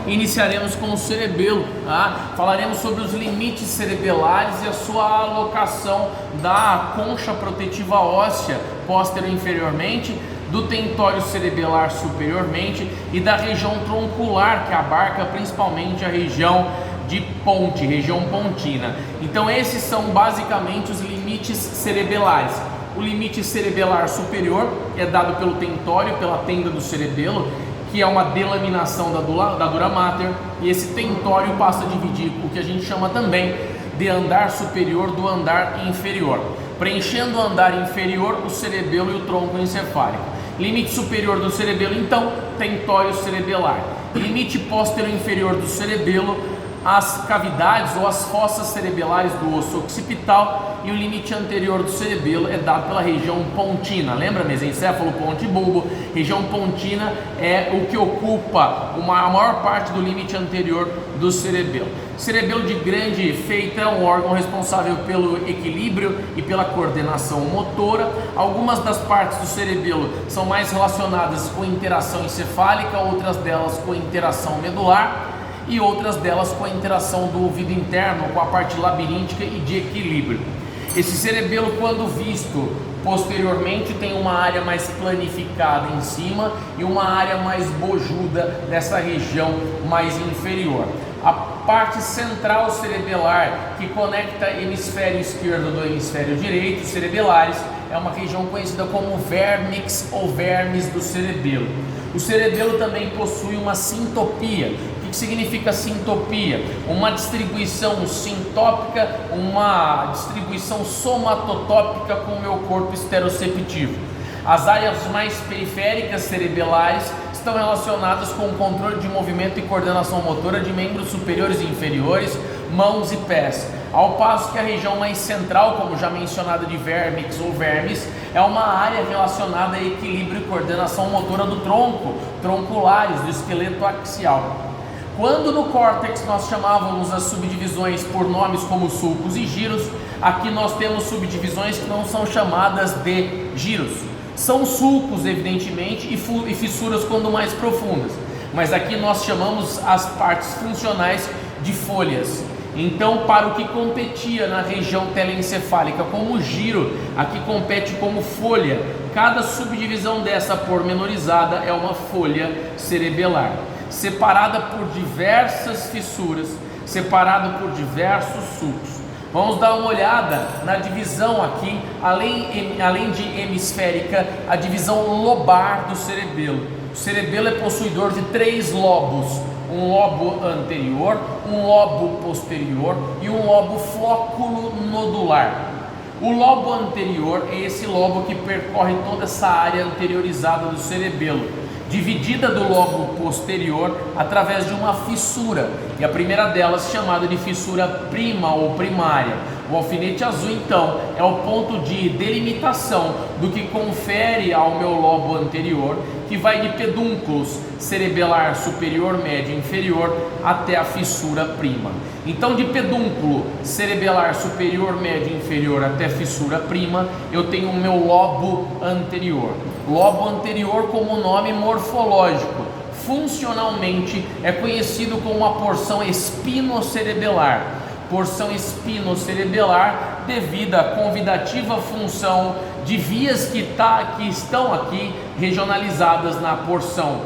iniciaremos com o cerebelo, tá? Falaremos sobre os limites cerebelares e a sua alocação da concha protetiva óssea posterior e inferiormente, do tentório cerebelar superiormente e da região troncular, que abarca principalmente a região de ponte, região pontina. Então esses são basicamente os limites cerebelares. O limite cerebelar superior é dado pelo tentório, pela tenda do cerebelo, que é uma delaminação da dura mater, e esse tentório passa a dividir o que a gente chama também de andar superior do andar inferior, preenchendo o andar inferior, o cerebelo e o tronco encefálico. Limite superior do cerebelo, então, tentório cerebelar. Limite posterior inferior do cerebelo, as cavidades ou as fossas cerebelares do osso occipital, e o limite anterior do cerebelo é dado pela região pontina. Lembra, mesencéfalo, ponte e bulbo? Região pontina é o que ocupa a maior parte do limite anterior do cerebelo. Cerebelo de grande feita é um órgão responsável pelo equilíbrio e pela coordenação motora. Algumas das partes do cerebelo são mais relacionadas com interação encefálica, outras delas com interação medular e outras delas com a interação do ouvido interno, com a parte labiríntica e de equilíbrio. Esse cerebelo, quando visto posteriormente, tem uma área mais planificada em cima e uma área mais bojuda nessa região mais inferior. A parte central cerebelar, que conecta hemisfério esquerdo do hemisfério direito, cerebelares, é uma região conhecida como vérnix ou vermes do cerebelo. O cerebelo também possui uma sintopia. O que significa sintopia? Uma distribuição sintópica, uma distribuição somatotópica com o meu corpo esteroceptivo. As áreas mais periféricas cerebelares estão relacionadas com o controle de movimento e coordenação motora de membros superiores e inferiores, mãos e pés, ao passo que a região mais central, como já mencionada de vérnix ou vermes, é uma área relacionada a equilíbrio e coordenação motora do tronco, tronculares, do esqueleto axial. Quando no córtex nós chamávamos as subdivisões por nomes como sulcos e giros, aqui nós temos subdivisões que não são chamadas de giros. São sulcos, evidentemente, e fissuras quando mais profundas, mas aqui nós chamamos as partes funcionais de folhas. Então, para o que competia na região telencefálica como giro, aqui compete como folha. Cada subdivisão dessa pormenorizada é uma folha cerebelar, separada por diversas fissuras, separada por diversos sulcos. Vamos dar uma olhada na divisão aqui, além de hemisférica, a divisão lobar do cerebelo. O cerebelo é possuidor de 3 lobos, um lobo anterior, um lobo posterior e um lobo flóculo nodular. O lobo anterior é esse lobo que percorre toda essa área anteriorizada do cerebelo, dividida do lobo posterior através de uma fissura, e a primeira delas chamada de fissura prima ou primária. O alfinete azul, então, é o ponto de delimitação do que confere ao meu lobo anterior, que vai de pedúnculos cerebelar superior, médio e inferior até a fissura prima. Então, de pedúnculo cerebelar superior, médio e inferior até fissura prima, eu tenho o meu lobo anterior. Lobo anterior como nome morfológico, funcionalmente é conhecido como a porção espinocerebelar. Porção espinocerebelar devido à convidativa função de vias que estão aqui regionalizadas na porção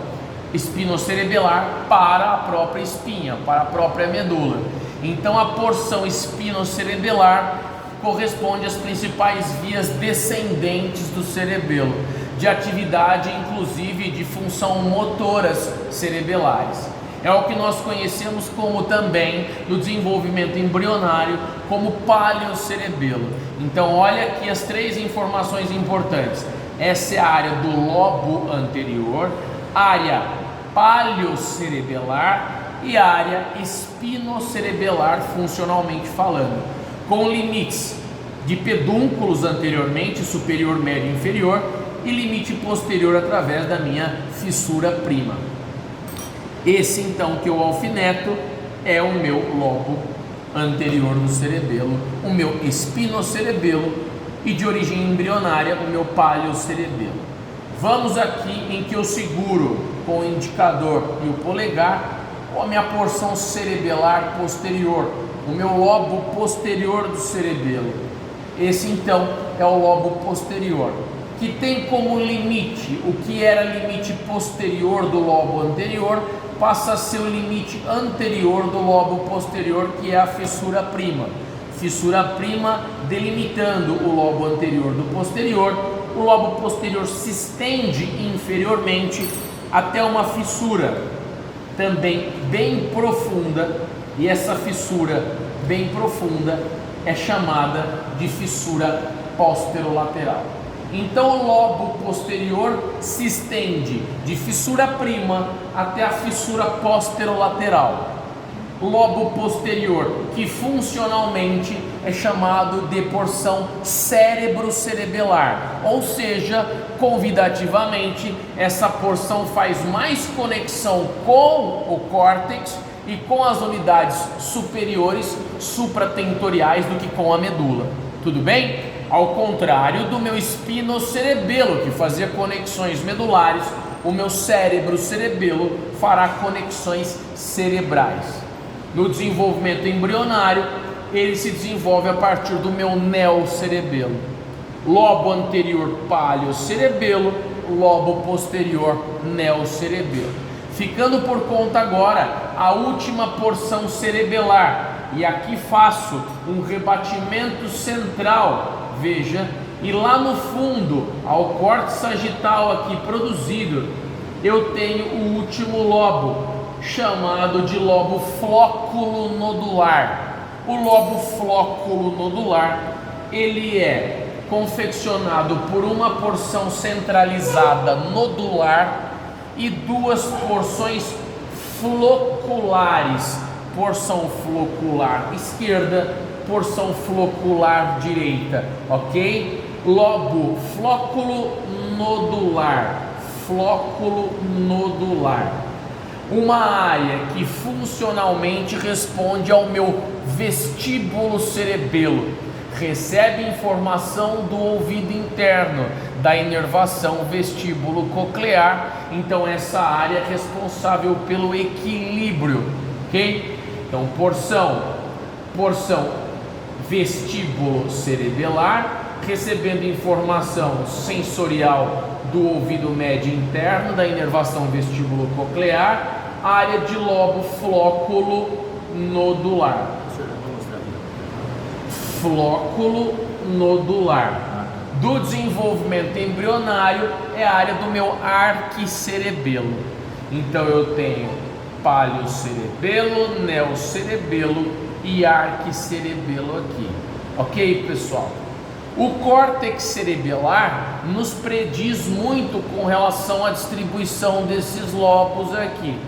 espinocerebelar para a própria espinha, para a própria medula. Então a porção espinocerebelar corresponde às principais vias descendentes do cerebelo, de atividade inclusive de função motoras cerebelares. É o que nós conhecemos como também, no desenvolvimento embrionário, como paleocerebelo. Então olha aqui as 3 informações importantes. Essa é a área do lobo anterior, área paleocerebelar e área espinocerebelar funcionalmente falando, com limites de pedúnculos anteriormente, superior, médio e inferior, e limite posterior através da minha fissura prima. Esse então que eu alfineto é o meu lobo anterior do cerebelo, o meu espinocerebelo, e de origem embrionária o meu paleocerebelo. Vamos aqui em que eu seguro com o indicador e o polegar ou a minha porção cerebelar posterior, o meu lobo posterior do cerebelo. Esse então é o lobo posterior, que tem como limite o que era limite posterior do lobo anterior, passa a ser o limite anterior do lobo posterior, que é a fissura prima. Fissura prima delimitando o lobo anterior do posterior. O lobo posterior se estende inferiormente até uma fissura também bem profunda, e essa fissura bem profunda é chamada de fissura posterolateral. Então o lobo posterior se estende de fissura prima até a fissura posterolateral. O lobo posterior, que funcionalmente é chamado de porção cérebro-cerebelar, ou seja, convidativamente, essa porção faz mais conexão com o córtex e com as unidades superiores supratentoriais do que com a medula. Tudo bem? Ao contrário do meu espinocerebelo, que fazia conexões medulares, o meu cérebro-cerebelo fará conexões cerebrais. No desenvolvimento embrionário, ele se desenvolve a partir do meu neocerebelo. Lobo anterior paleocerebelo, lobo posterior neocerebelo. Ficando por conta agora a última porção cerebelar, e aqui faço um rebatimento central, veja, e lá no fundo, ao corte sagital aqui produzido, eu tenho o último lobo, chamado de lobo flóculo nodular. O lobo flóculo nodular, ele é confeccionado por uma porção centralizada nodular e duas porções floculares, porção flocular esquerda, porção flocular direita, ok? Lobo flóculo nodular, flóculo nodular. Uma área que funcionalmente responde ao meu vestíbulo cerebelo, recebe informação do ouvido interno, da inervação vestíbulo coclear. Então essa área é responsável pelo equilíbrio, ok? Então porção vestíbulo cerebelar, recebendo informação sensorial do ouvido médio interno, da inervação vestíbulo coclear, área de lobo flóculo nodular. Flóculo nodular. Do desenvolvimento embrionário é a área do meu arquicerebelo. Então eu tenho paleocerebelo, neocerebelo e arquicerebelo aqui. Ok, pessoal? O córtex cerebelar nos prediz muito com relação à distribuição desses lobos aqui.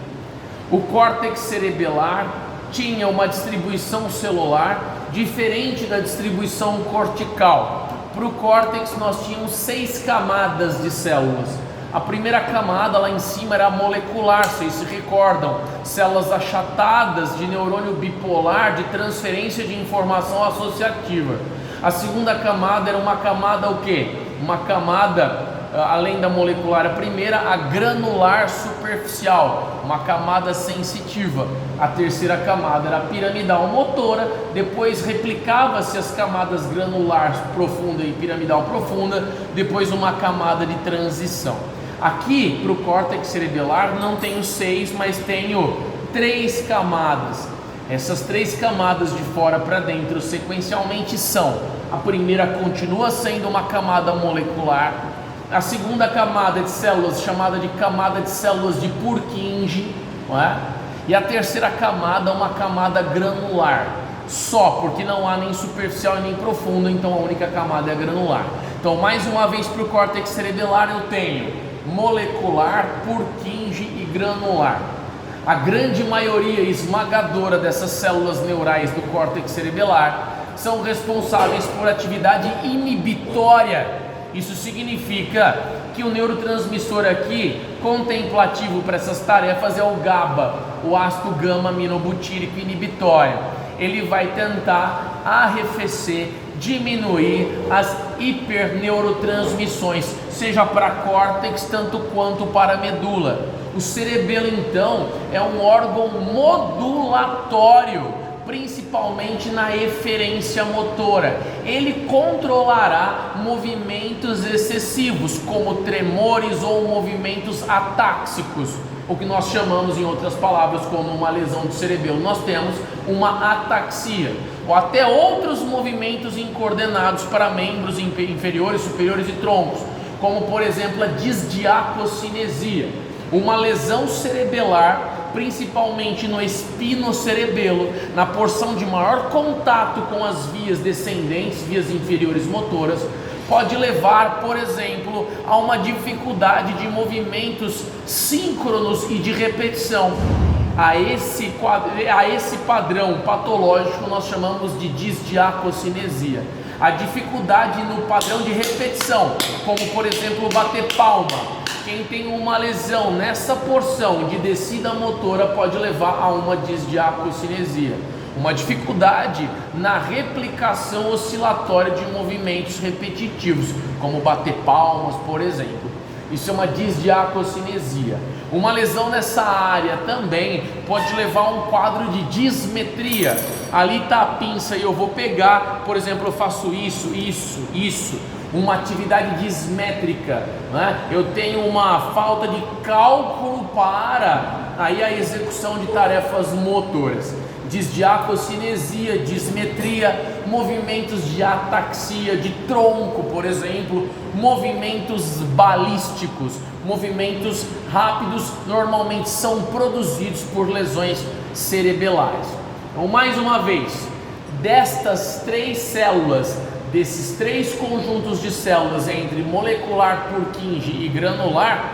O córtex cerebelar tinha uma distribuição celular diferente da distribuição cortical. Para o córtex nós tínhamos 6 camadas de células. A primeira camada lá em cima era molecular, vocês se recordam, células achatadas de neurônio bipolar de transferência de informação associativa. A segunda camada era uma camada o quê? Uma camada, além da molecular, a primeira, a granular superficial, uma camada sensitiva. A terceira camada era a piramidal motora, depois replicava-se as camadas granular profunda e piramidal profunda, depois uma camada de transição. Aqui, para o córtex cerebelar, não tenho 6, mas tenho 3 camadas. Essas 3 camadas de fora para dentro sequencialmente são: a primeira continua sendo uma camada molecular, a segunda camada de células chamada de camada de células de Purkinje, não é? E a terceira camada uma camada granular, só porque não há nem superficial e nem profundo, então a única camada é granular. Então mais uma vez para o córtex cerebelar eu tenho molecular, Purkinje e granular. A grande maioria esmagadora dessas células neurais do córtex cerebelar são responsáveis por atividade inibitória. Isso significa que o neurotransmissor aqui, contemplativo para essas tarefas, é o GABA, o ácido gama-aminobutírico inibitório. Ele vai tentar arrefecer, diminuir as hiperneurotransmissões, seja para córtex tanto quanto para medula. O cerebelo, então, é um órgão modulatório, principalmente na eferência motora. Ele controlará movimentos excessivos, como tremores ou movimentos atáxicos, o que nós chamamos, em outras palavras, como uma lesão do cerebelo. Nós temos uma ataxia, ou até outros movimentos incoordenados para membros inferiores, superiores e troncos, como por exemplo a disdiacocinesia, uma lesão cerebelar, principalmente no espinocerebelo, na porção de maior contato com as vias descendentes, vias inferiores motoras, pode levar, por exemplo, a uma dificuldade de movimentos síncronos e de repetição. A esse padrão patológico nós chamamos de disdiacocinesia. A dificuldade no padrão de repetição, como por exemplo bater palma. Quem tem uma lesão nessa porção de descida motora pode levar a uma disdiacocinesia. Uma dificuldade na replicação oscilatória de movimentos repetitivos, como bater palmas, por exemplo. Isso é uma disdiacocinesia. Uma lesão nessa área também pode levar a um quadro de dismetria. Ali está a pinça e eu vou pegar, por exemplo, eu faço isso. Uma atividade dismétrica, né? Eu tenho uma falta de cálculo para aí a execução de tarefas motoras. Disdiacocinesia, dismetria, movimentos de ataxia de tronco, por exemplo, movimentos balísticos, movimentos rápidos, normalmente são produzidos por lesões cerebelares. Então, mais uma vez, destas três células, desses três conjuntos de células entre molecular, Purkinje e granular,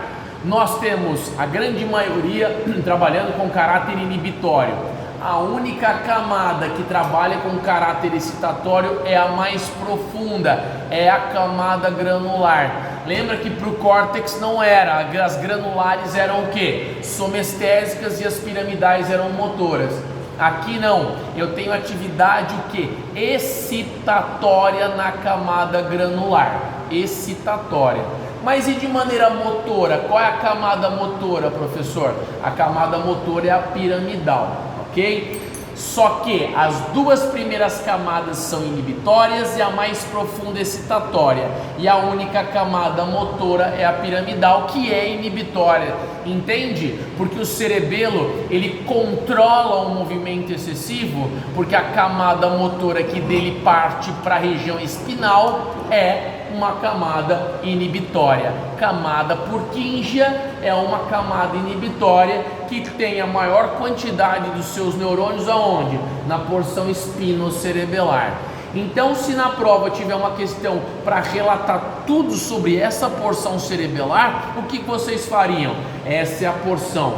nós temos a grande maioria trabalhando com caráter inibitório. A única camada que trabalha com caráter excitatório é a mais profunda, é a camada granular. Lembra que para o córtex não era, as granulares eram o que? Somestésicas e as piramidais eram motoras. Aqui não, eu tenho atividade o que? Excitatória na camada granular, excitatória. Mas e de maneira motora? Qual é a camada motora, professor? A camada motora é a piramidal, ok? Só que as duas primeiras camadas são inibitórias e a mais profunda excitatória. E a única camada motora é a piramidal, que é inibitória. Entende? Porque o cerebelo, ele controla o movimento excessivo, porque a camada motora que dele parte para a região espinal é uma camada inibitória. Camada Purkinjea é uma camada inibitória que tem a maior quantidade dos seus neurônios aonde? Na porção espinocerebelar. Então, se na prova tiver uma questão para relatar tudo sobre essa porção cerebelar, o que vocês fariam? Essa é a porção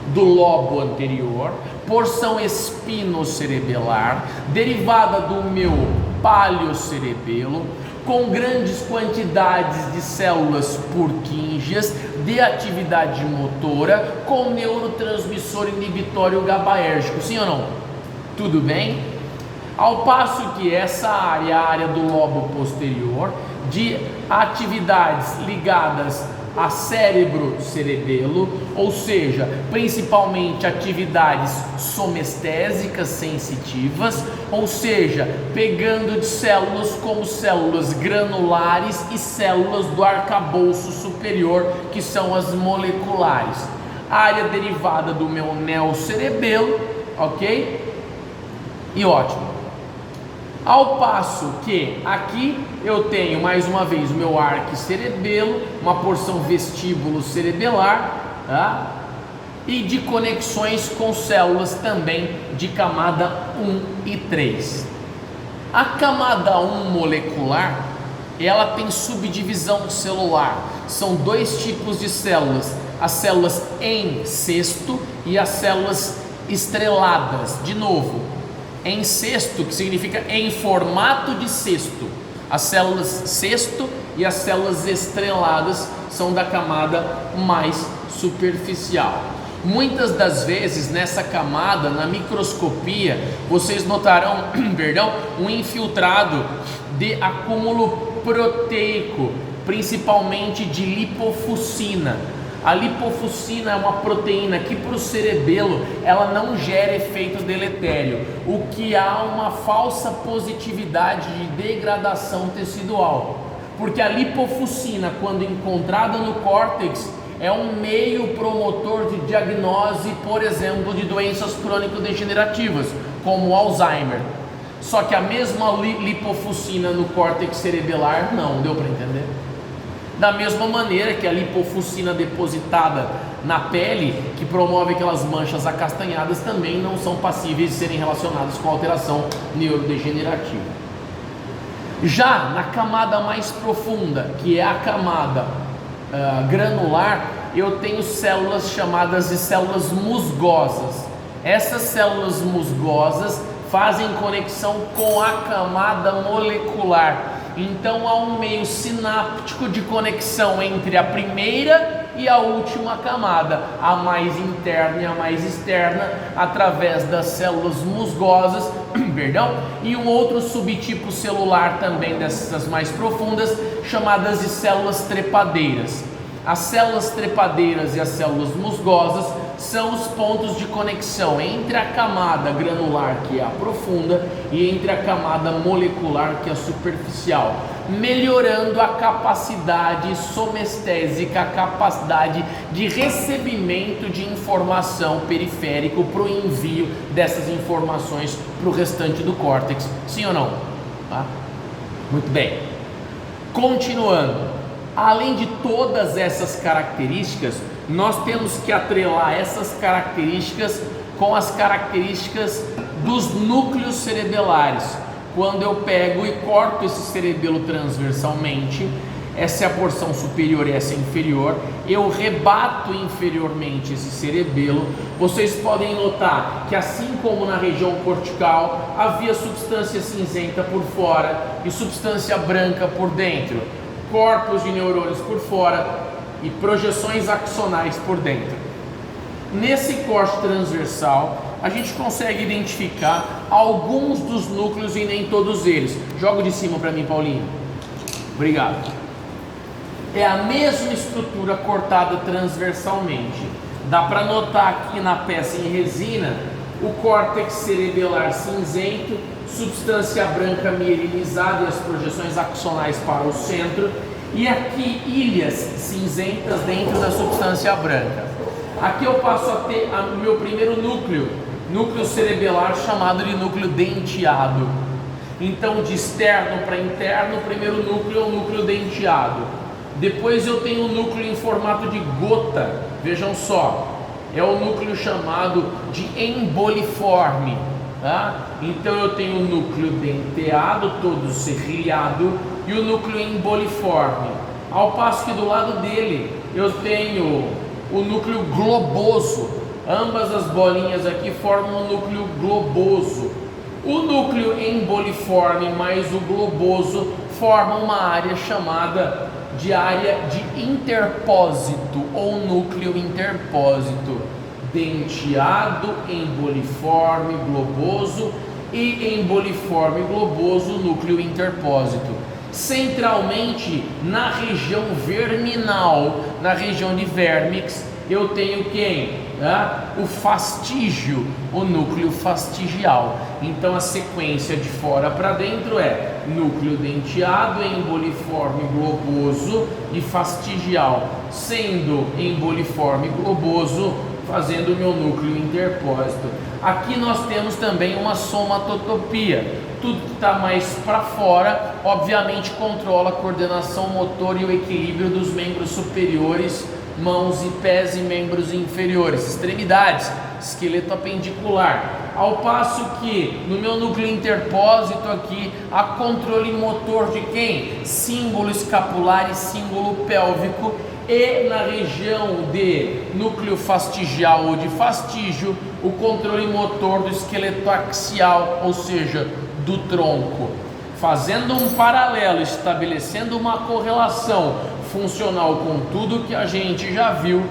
do lobo anterior, porção espinocerebelar, derivada do meu paliocerebelo, com grandes quantidades de células Purkinjeas de atividade motora, com neurotransmissor inibitório GABAérgico, sim ou não? Tudo bem? Ao passo que essa área, a área do lobo posterior, de atividades ligadas a cérebro-cerebelo, ou seja, principalmente atividades somestésicas sensitivas, ou seja, pegando de células como células granulares e células do arcabouço superior, que são as moleculares. Área derivada do meu neocerebelo, ok? E ótimo. Ao passo que aqui eu tenho mais uma vez o meu arquicerebelo, uma porção vestíbulo cerebelar, tá? E de conexões com células também de camada 1 e 3. A camada 1 molecular, ela tem subdivisão celular. São dois tipos de células: as células em cesto e as células estreladas. De novo, em cesto, que significa em formato de cesto. As células cesto e as células estreladas são da camada mais superficial. Muitas das vezes nessa camada, na microscopia, vocês notarão um infiltrado de acúmulo proteico, principalmente de lipofuscina. A lipofuscina é uma proteína que para o cerebelo ela não gera efeito deletério, o que há uma falsa positividade de degradação tecidual, porque a lipofuscina, quando encontrada no córtex, é um meio promotor de diagnose, por exemplo, de doenças crônico-degenerativas, como Alzheimer. Só que a mesma lipofuscina no córtex cerebelar não, deu para entender? Da mesma maneira que a lipofuscina depositada na pele, que promove aquelas manchas acastanhadas, também não são passíveis de serem relacionadas com alteração neurodegenerativa. Já na camada mais profunda, que é a camada granular, eu tenho células chamadas de células musgosas. Essas células musgosas fazem conexão com a camada molecular. Então há um meio sináptico de conexão entre a primeira e a última camada, a mais interna e a mais externa, através das células musgosas, e um outro subtipo celular também dessas mais profundas, chamadas de células trepadeiras. As células trepadeiras e as células musgosas são os pontos de conexão entre a camada granular, que é a profunda, e entre a camada molecular, que é a superficial, melhorando a capacidade somestésica, a capacidade de recebimento de informação periférico para o envio dessas informações para o restante do córtex. Sim ou não? Tá? Muito bem. Continuando. Além de todas essas características, nós temos que atrelar essas características com as características dos núcleos cerebelares. Quando eu pego e corto esse cerebelo transversalmente, essa é a porção superior e essa é inferior, eu rebato inferiormente esse cerebelo. Vocês podem notar que, assim como na região cortical, havia substância cinzenta por fora e substância branca por dentro, corpos de neurônios por fora e projeções axonais por dentro. Nesse corte transversal, a gente consegue identificar alguns dos núcleos e nem todos eles. Joga de cima para mim, Paulinho. Obrigado. É a mesma estrutura cortada transversalmente. Dá para notar aqui na peça em resina o córtex cerebelar cinzento, substância branca mielinizada e as projeções axonais para o centro, e aqui ilhas cinzentas dentro da substância branca. Aqui eu passo a ter o meu primeiro núcleo cerebelar, chamado de núcleo denteado. Então, de externo para interno, o primeiro núcleo é o núcleo denteado. Depois eu tenho um núcleo em formato de gota, vejam só, é o núcleo chamado de emboliforme. Tá? Então eu tenho o núcleo denteado, todo serrilhado, e o núcleo emboliforme. Ao passo que do lado dele eu tenho o núcleo globoso. Ambas as bolinhas aqui formam o núcleo globoso. O núcleo emboliforme mais o globoso formam uma área chamada de área de interpósito ou núcleo interpósito. Denteado, emboliforme, globoso e emboliforme globoso, núcleo interpósito. Centralmente, na região verminal, na região de vérmix, eu tenho quem? O fastígio, o núcleo fastigial. Então a sequência de fora para dentro é núcleo denteado, emboliforme globoso e fastigial, sendo emboliforme globoso fazendo o meu núcleo interpósito. Aqui nós temos também uma somatotopia. Tudo que está mais para fora, obviamente, controla a coordenação motor e o equilíbrio dos membros superiores, mãos e pés, e membros inferiores, extremidades, esqueleto apendicular. Ao passo que no meu núcleo interpósito aqui há controle motor de quem? Símbolo escapular e símbolo pélvico. E na região de núcleo fastigial ou de fastígio, o controle motor do esqueleto axial, ou seja, do tronco. Fazendo um paralelo, estabelecendo uma correlação funcional com tudo que a gente já viu,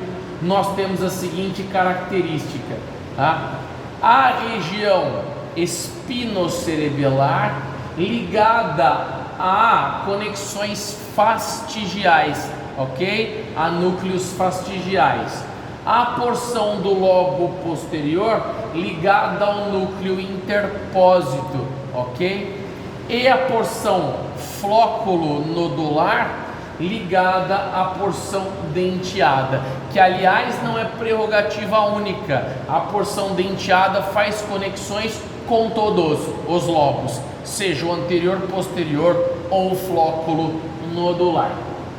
nós temos a seguinte característica, tá? A região espinocerebelar ligada a conexões fastigiais ok? A núcleos fastigiais. A porção do lobo posterior ligada ao núcleo interpósito, ok? E a porção flóculo nodular ligada à porção denteada, que aliás não é prerrogativa única. A porção denteada faz conexões com todos os lobos, seja o anterior, posterior ou flóculo nodular.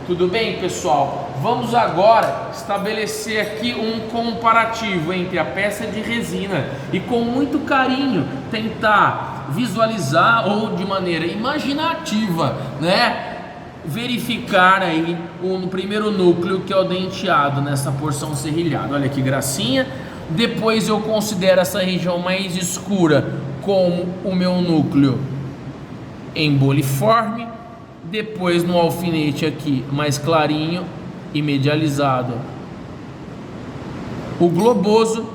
Tudo bem, pessoal? Vamos agora estabelecer aqui um comparativo entre a peça de resina e, com muito carinho, tentar visualizar ou de maneira imaginativa, né, verificar aí o primeiro núcleo, que é o denteado, nessa porção serrilhada. Olha que gracinha. Depois eu considero essa região mais escura como o meu núcleo emboliforme. Depois no alfinete aqui mais clarinho e medializado o globoso.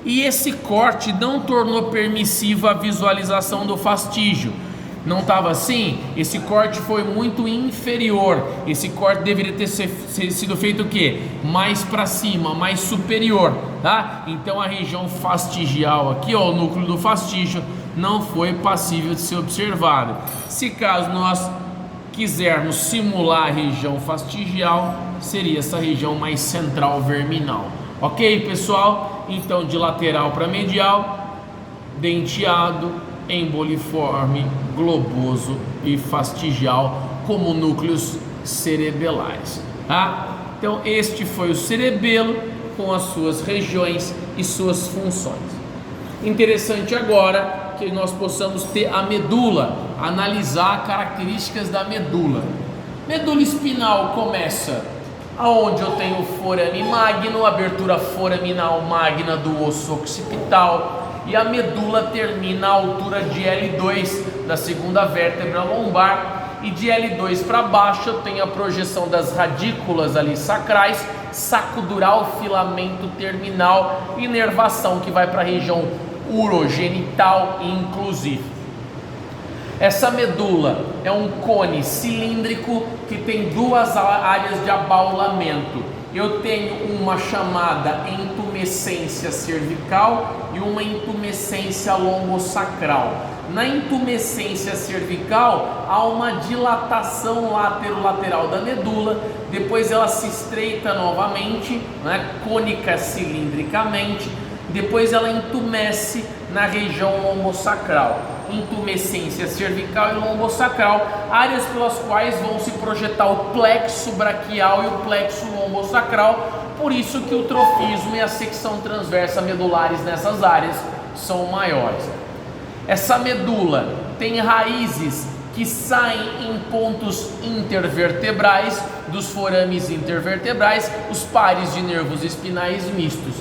E esse corte não tornou permissiva a visualização do fastígio. Não estava assim? Esse corte foi muito inferior. Esse corte deveria ter sido feito o quê? Mais para cima, mais superior, tá? Então a região fastigial aqui, ó, o núcleo do fastígio, não foi passível de ser observado. Se caso nós quisermos simular a região fastigial, seria essa região mais central verminal. Ok, pessoal? Então de lateral para medial, denteado, emboliforme, globoso e fastigial como núcleos cerebelares, tá? Então este foi o cerebelo com as suas regiões e suas funções. Interessante agora que nós possamos ter a medula, analisar características da medula. Medula espinal começa aonde eu tenho o forame magno, abertura foraminal magna do osso occipital, e a medula termina à altura de L2 da segunda vértebra lombar, e de L2 para baixo eu tenho a projeção das radículas ali sacrais, saco dural, filamento terminal, inervação que vai para a região urogenital inclusive. Essa medula é um cone cilíndrico que tem duas áreas de abaulamento. Eu tenho uma chamada intumescência cervical e uma intumescência lombosacral. Na intumescência cervical há uma dilatação laterolateral da medula, depois ela se estreita novamente, né, cônica cilindricamente, depois ela intumesce na região lombosacral. Intumescência cervical e lombosacral, áreas pelas quais vão se projetar o plexo braquial e o plexo lombosacral, por isso que o trofismo e a secção transversa medulares nessas áreas são maiores. Essa medula tem raízes que saem em pontos intervertebrais dos forames intervertebrais, os pares de nervos espinais mistos.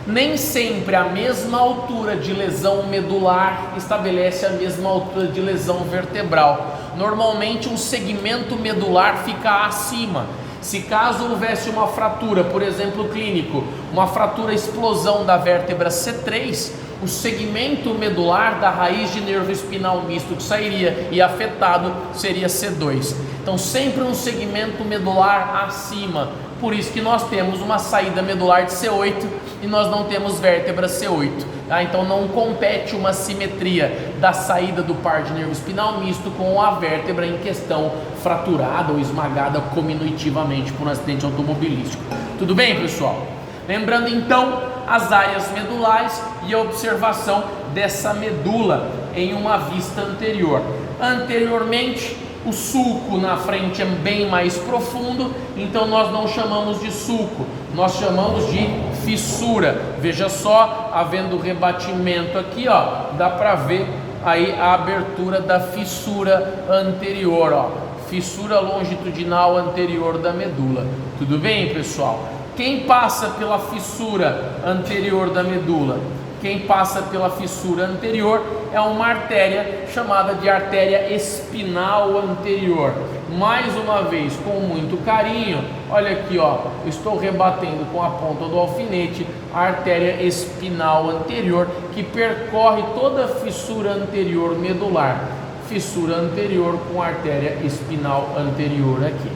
Nem sempre a mesma altura de lesão medular estabelece a mesma altura de lesão vertebral. Normalmente um segmento medular fica acima. Se caso houvesse uma fratura, por exemplo clínico, uma fratura explosão da vértebra C3, o segmento medular da raiz de nervo espinal misto que sairia e afetado seria C2. Então sempre um segmento medular acima. Por isso que nós temos uma saída medular de C8 e nós não temos vértebra C8, tá? Então não compete uma simetria da saída do par de nervo espinal misto com a vértebra em questão fraturada ou esmagada cominutivamente por um acidente automobilístico. Tudo bem, pessoal? Lembrando então as áreas medulares e a observação dessa medula em uma vista anterior. Anteriormente, o sulco na frente é bem mais profundo, então nós não chamamos de sulco, nós chamamos de fissura. Veja só, havendo rebatimento aqui, ó, dá para ver aí a abertura da fissura anterior, ó, fissura longitudinal anterior da medula. Tudo bem, pessoal? Quem passa pela fissura anterior da medula? Quem passa pela fissura anterior é uma artéria chamada de artéria espinal anterior. Mais uma vez, com muito carinho, olha aqui, ó, estou rebatendo com a ponta do alfinete a artéria espinal anterior, que percorre toda a fissura anterior medular. Fissura anterior com artéria espinal anterior aqui.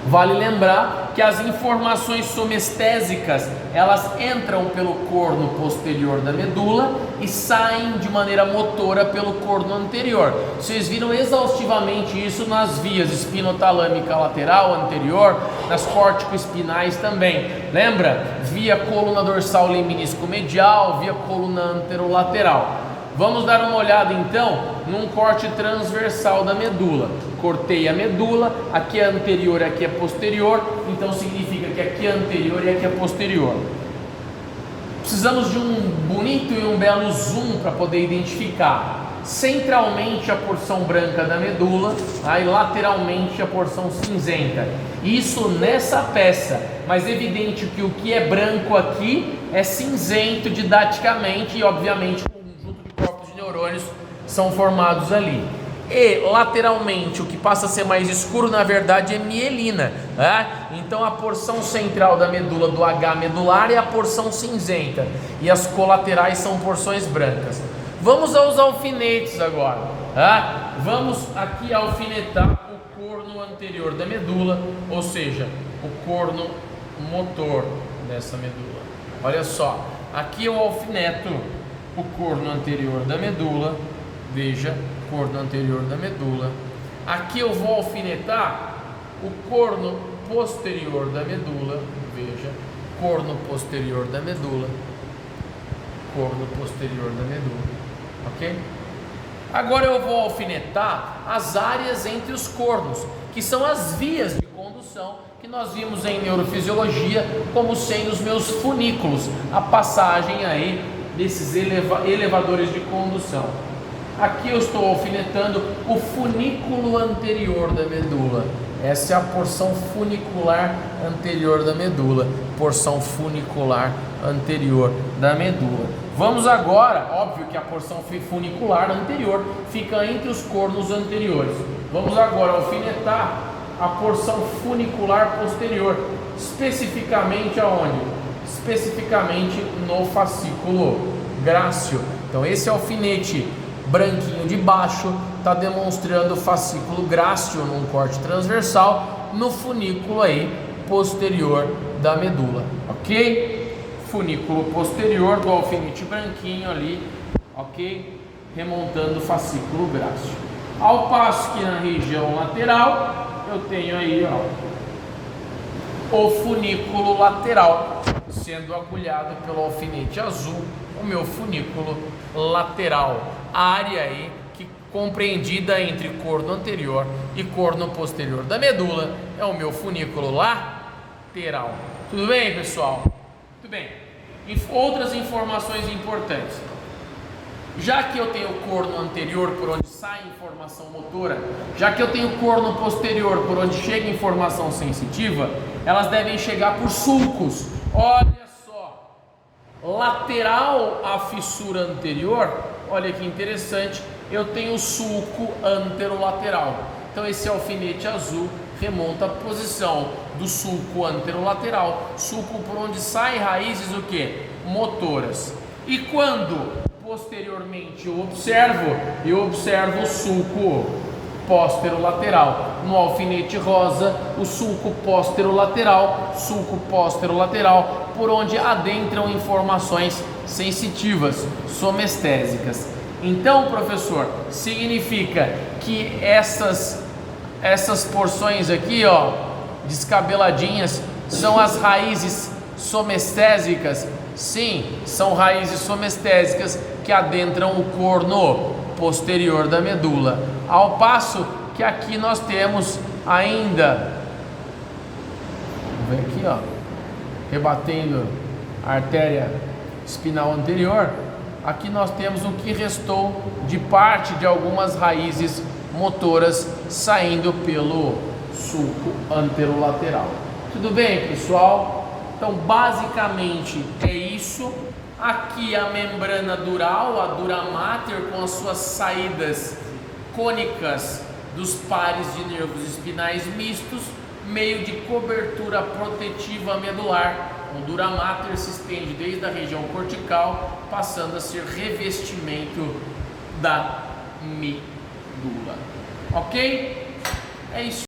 Vale lembrar que as informações somestésicas, elas entram pelo corno posterior da medula e saem de maneira motora pelo corno anterior. Vocês viram exaustivamente isso nas vias espinotalâmica lateral anterior, nas córtico-espinais também. Lembra? Via coluna dorsal leminisco medial, via coluna anterolateral. Vamos dar uma olhada então num corte transversal da medula. Cortei a medula, aqui é anterior, aqui é posterior, então significa que aqui é anterior e aqui é posterior. Precisamos de um bonito e um belo zoom para poder identificar centralmente a porção branca da medula, e lateralmente a porção cinzenta. Isso nessa peça, mas é evidente que o que é branco aqui é cinzento didaticamente e obviamente neurônios são formados ali. E lateralmente o que passa a ser mais escuro na verdade é mielina, Então a porção central da medula do H medular é a porção cinzenta e as colaterais são porções brancas. Vamos aos alfinetes agora, Vamos aqui alfinetar o corno anterior da medula, ou seja, o corno motor dessa medula. Olha só, aqui eu alfineto o corno anterior da medula, veja, corno anterior da medula. Aqui eu vou alfinetar o corno posterior da medula, veja, corno posterior da medula, corno posterior da medula, ok? Agora eu vou alfinetar as áreas entre os cornos, que são as vias de condução que nós vimos em neurofisiologia como sendo os meus funículos, a passagem aí desses elevadores de condução. Aqui eu estou alfinetando o funículo anterior da medula. Essa é a porção funicular anterior da medula. Porção funicular anterior da medula. Vamos agora, óbvio que a porção funicular anterior fica entre os cornos anteriores. Vamos agora alfinetar a porção funicular posterior, especificamente aonde? Especificamente no fascículo grácil. Então esse alfinete branquinho de baixo está demonstrando o fascículo grácil num corte transversal no funículo aí posterior da medula, ok? Funículo posterior do alfinete branquinho ali, ok? Remontando o fascículo grácil. Ao passo que na região lateral eu tenho aí, o funículo lateral sendo agulhado pelo alfinete azul, o meu funículo lateral, a área aí que compreendida entre corno anterior e corno posterior da medula é o meu funículo lateral. Tudo bem, pessoal? Muito bem. Outras informações importantes. Já que eu tenho o corno anterior por onde sai informação motora, já que eu tenho o corno posterior por onde chega informação sensitiva, elas devem chegar por sulcos. Olha só, lateral à fissura anterior, olha que interessante, eu tenho o sulco anterolateral. Então esse alfinete azul remonta a posição do sulco anterolateral, sulco por onde saem raízes o que? Motoras. E quando posteriormente eu observo o sulco posterolateral. No alfinete rosa, o sulco posterolateral, por onde adentram informações sensitivas, somestésicas. Então, professor, significa que essas porções aqui, descabeladinhas, são as raízes somestésicas? Sim, são raízes somestésicas que adentram o corno posterior da medula. Ao passo que aqui nós temos ainda, vamos ver aqui, rebatendo a artéria espinal anterior, aqui nós temos o que restou de parte de algumas raízes motoras saindo pelo sulco anterolateral. Tudo bem, pessoal? Então, basicamente é isso. Aqui a membrana dural, a dura mater, com as suas saídas cônicas dos pares de nervos espinais mistos, meio de cobertura protetiva medular. O dura mater se estende desde a região cortical, passando a ser revestimento da medula. Ok? É isso.